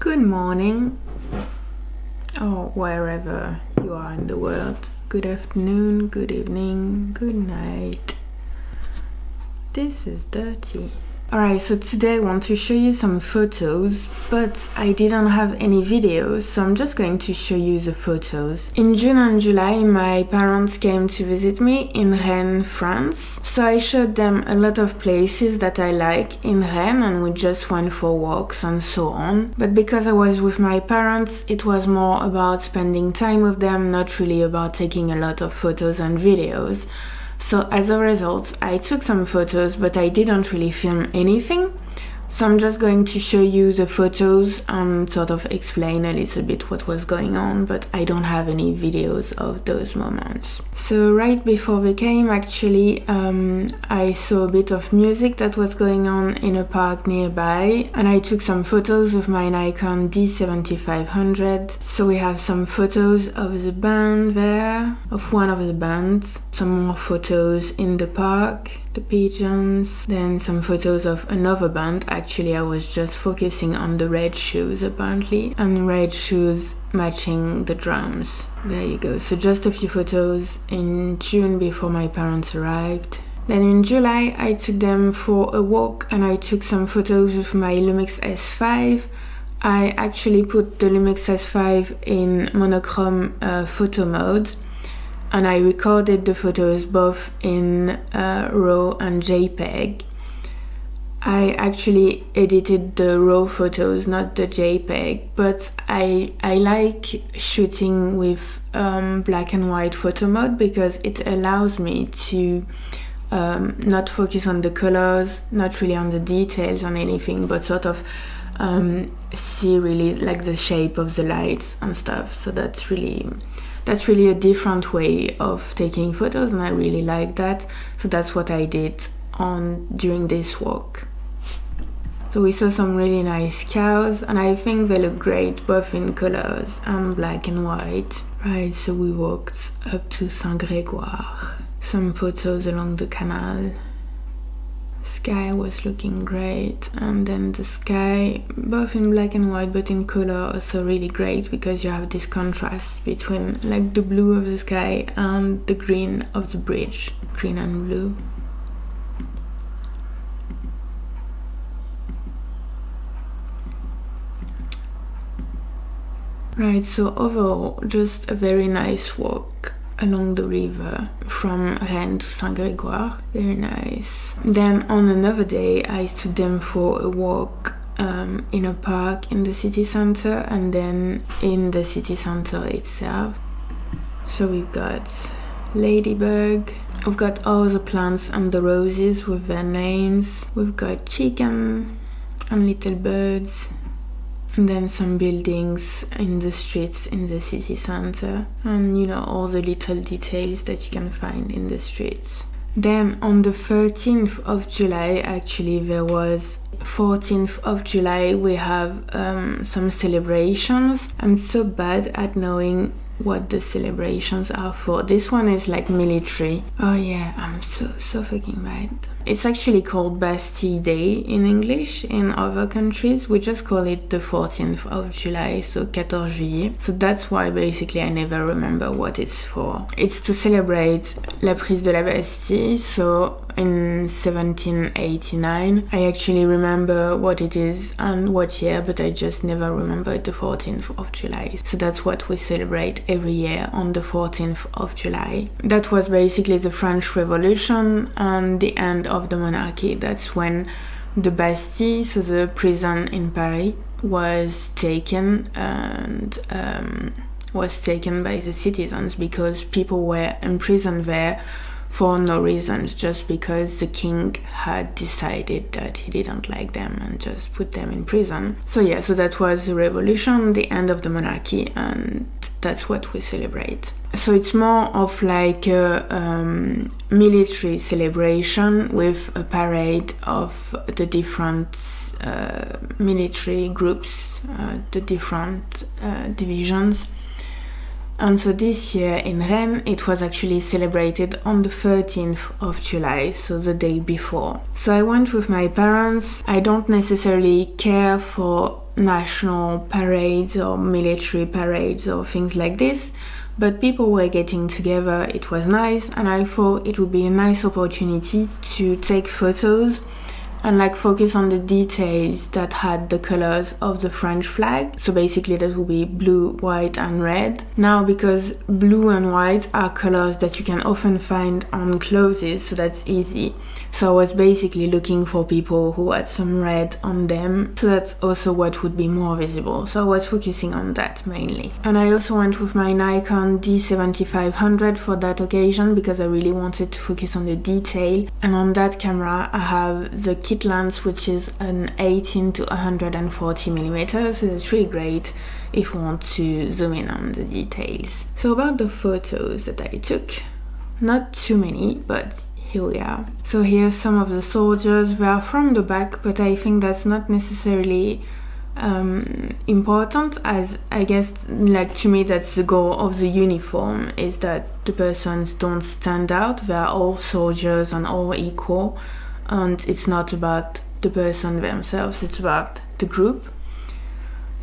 Good morning, or wherever you are in the world. Good afternoon, good evening, good night. This is dirty. Alright, so today I want to show you some photos, but I didn't have any videos, so I'm just going to show you the photos. In June and July, my parents came to visit me in Rennes, France. So I showed them a lot of places that I like in Rennes, and we just went for walks and so on. But because I was with my parents, it was more about spending time with them, not really about taking a lot of photos and videos. So as a result, I took some photos, but I didn't really film anything. So I'm just going to show you the photos and sort of explain a little bit what was going on, but I don't have any videos of those moments. So right before we came, actually, I saw a bit of music that was going on in a park nearby, and I took some photos with my Nikon D7500. So we have some photos of the band there, of one of the bands, some more photos in the park, the pigeons, then some photos of another band. Actually, I was just focusing on the red shoes apparently, and red shoes matching the drums. There you go. So just a few photos in June before my parents arrived. Then in July I took them for a walk, and I took some photos with my Lumix S5. I actually put the Lumix S5 in monochrome photo mode, and I recorded the photos both in RAW and JPEG. I actually edited the RAW photos, not the JPEG, but I like shooting with black and white photo mode because it allows me to not focus on the colors, not really on the details on anything, but sort of see really like the shape of the lights and stuff. So that's really a different way of taking photos, and I really like that. So that's what I did during this walk. So we saw some really nice cows, and I think they look great both in colors and black and white. Right, so we walked up to Saint-Grégoire. Some photos along the canal. Sky was looking great, and then the sky, both in black and white but in color, also really great because you have this contrast between like the blue of the sky and the green of the bridge. Green and blue. Right, so overall, just a very nice walk along the river from Rennes to Saint-Grégoire. Very nice. Then on another day I took them for a walk in a park in the city center, and then in the city center itself. So we've got ladybug, we've got all the plants and the roses with their names, we've got chicken and little birds, and then some buildings in the streets in the city center, and you know, all the little details that you can find in the streets. Then on the 13th of July, actually there was 14th of July, we have some celebrations. I'm so bad at knowing what the celebrations are for. This one is like military. Oh yeah, I'm so fucking bad. It's actually called Bastille Day in English. In other countries we just call it the 14th of July, so 14 juillet. So that's why basically I never remember what it's for. It's to celebrate la prise de la Bastille, so in 1789. I actually remember what it is and what year, but I just never remembered the 14th of July. So that's what we celebrate every year on the 14th of July. That was basically the French Revolution and the end of the monarchy. That's when the Bastille, so the prison in Paris, was taken, and was taken by the citizens because people were imprisoned there for no reason, just because the king had decided that he didn't like them and just put them in prison. So yeah, so that was the revolution, the end of the monarchy, and that's what we celebrate. So it's more of like a military celebration with a parade of the different military groups, the different divisions. And so this year in Rennes, it was actually celebrated on the 13th of July, so the day before. So I went with my parents. I don't necessarily care for national parades or military parades or things like this, but people were getting together, it was nice, and I thought it would be a nice opportunity to take photos and like focus on the details that had the colors of the French flag. So basically that would be blue, white and red. Now, because blue and white are colors that you can often find on clothes, so that's easy. So I was basically looking for people who had some red on them, so that's also what would be more visible. So I was focusing on that mainly. And I also went with my Nikon D7500 for that occasion because I really wanted to focus on the detail. And on that camera I have the kit lens, which is an 18 to 140 millimeters, so it's really great if you want to zoom in on the details. So about the photos that I took, not too many, but here we are. So here's some of the soldiers. They are from the back, but I think that's not necessarily important, as I guess, like, to me that's the goal of the uniform, is that the persons don't stand out. They are all soldiers and all equal, and it's not about the person themselves, it's about the group.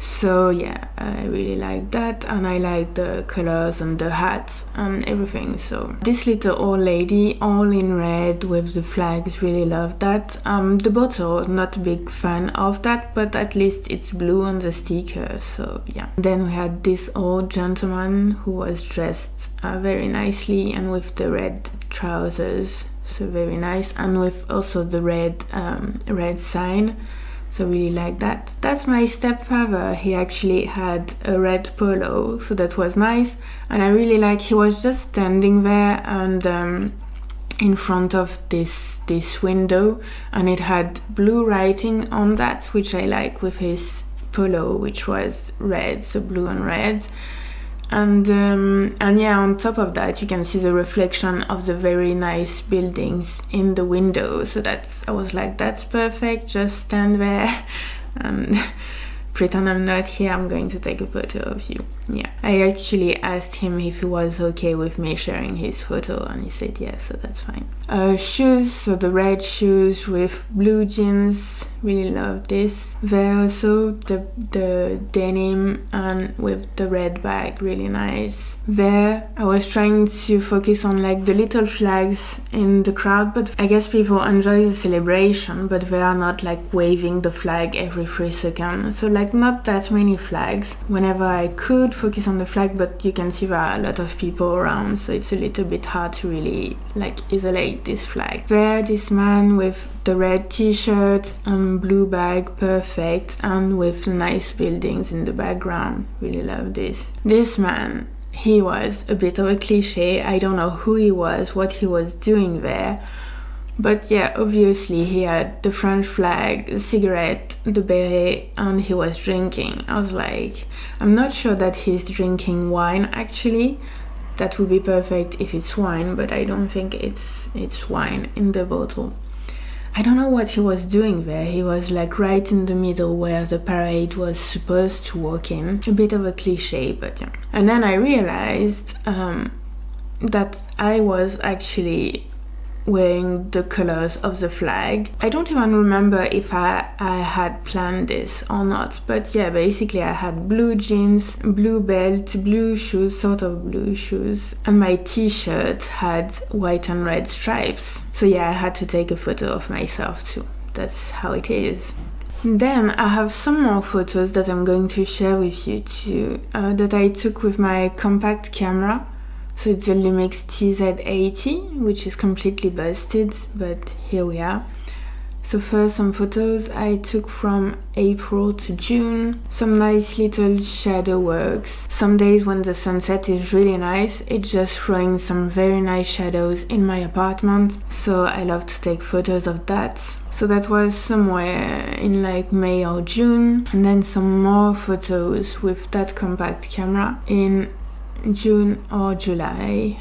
So yeah, I really like that, and I like the colors and the hats and everything. So this little old lady all in red with the flags, really love that. The bottle, not a big fan of that, but at least it's blue on the sticker, so yeah. Then we had this old gentleman who was dressed very nicely and with the red trousers, so very nice, and with also the red sign. So really like that. That's my stepfather. He actually had a red polo, so that was nice. And I really like, he was just standing there and in front of this window, and it had blue writing on that, which I like, with his polo, which was red, so blue and red. And yeah, on top of that you can see the reflection of the very nice buildings in the window, so I was like, that's perfect, just stand there and pretend I'm not here, I'm going to take a photo of you. Yeah, I actually asked him if he was okay with me sharing his photo, and he said yes, so that's fine. Shoes, so the red shoes with blue jeans, really love this. There also the denim and with the red bag, really nice. There I was trying to focus on like the little flags in the crowd, but I guess people enjoy the celebration, but they are not like waving the flag every 3 seconds, so like not that many flags. Whenever I could focus on the flag, but you can see there are a lot of people around, so it's a little bit hard to really like isolate this flag. There, this man with the red t-shirt and blue bag, perfect, and with nice buildings in the background, really love this. This man, he was a bit of a cliche. I don't know who he was, what he was doing there, but yeah, obviously he had the French flag, the cigarette, the beret, and he was drinking. I was like, I'm not sure that he's drinking wine actually. That would be perfect if it's wine, but I don't think it's wine in the bottle. I don't know what he was doing there. He was like right in the middle where the parade was supposed to walk in. A bit of a cliche, but yeah. And then I realized that I was actually wearing the colors of the flag. I don't even remember if I had planned this or not, but yeah, basically I had blue jeans, blue belt, blue shoes, sort of blue shoes, and my t-shirt had white and red stripes. So yeah, I had to take a photo of myself too. That's how it is. Then I have some more photos that I'm going to share with you too, that I took with my compact camera. So it's the Lumix TZ80, which is completely busted, but here we are. So first, some photos I took from April to June. Some nice little shadow works. Some days when the sunset is really nice, it's just throwing some very nice shadows in my apartment. So I love to take photos of that. So that was somewhere in like May or June. And then some more photos with that compact camera in June or July.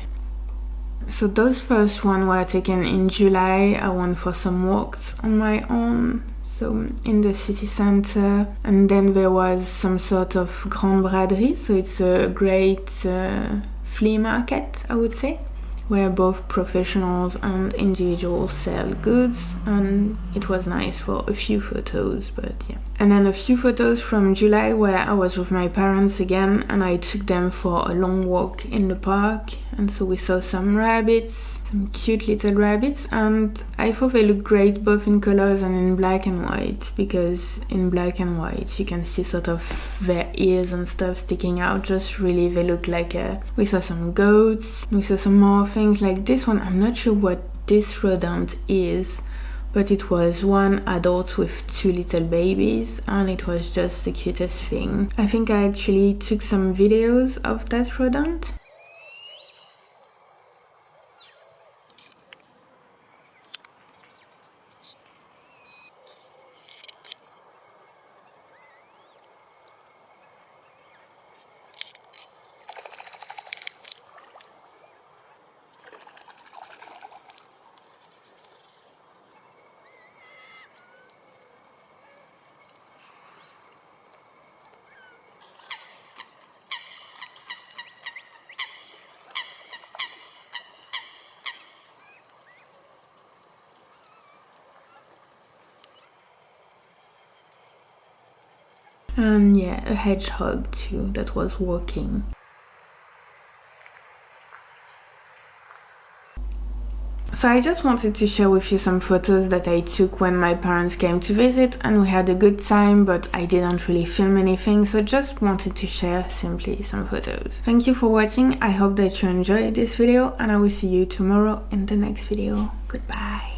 So those first ones were taken in July. I went for some walks on my own, so in the city center. And then there was some sort of grande braderie, so it's a great flea market, I would say, where both professionals and individuals sell goods, and it was nice for a few photos, but yeah. And then a few photos from July where I was with my parents again, and I took them for a long walk in the park, and so we saw some rabbits, some cute little rabbits, and I thought they looked great both in colors and in black and white, because in black and white you can see sort of their ears and stuff sticking out. Just really, they look like we saw some goats, we saw some more things like this one. I'm not sure what this rodent is, but it was one adult with 2 little babies, and it was just the cutest thing. I think I actually took some videos of that rodent. And yeah, a hedgehog too that was walking. So I just wanted to share with you some photos that I took when my parents came to visit, and we had a good time, but I didn't really film anything, so just wanted to share simply some photos. Thank you for watching. I hope that you enjoyed this video, and I will see you tomorrow in the next video. Goodbye.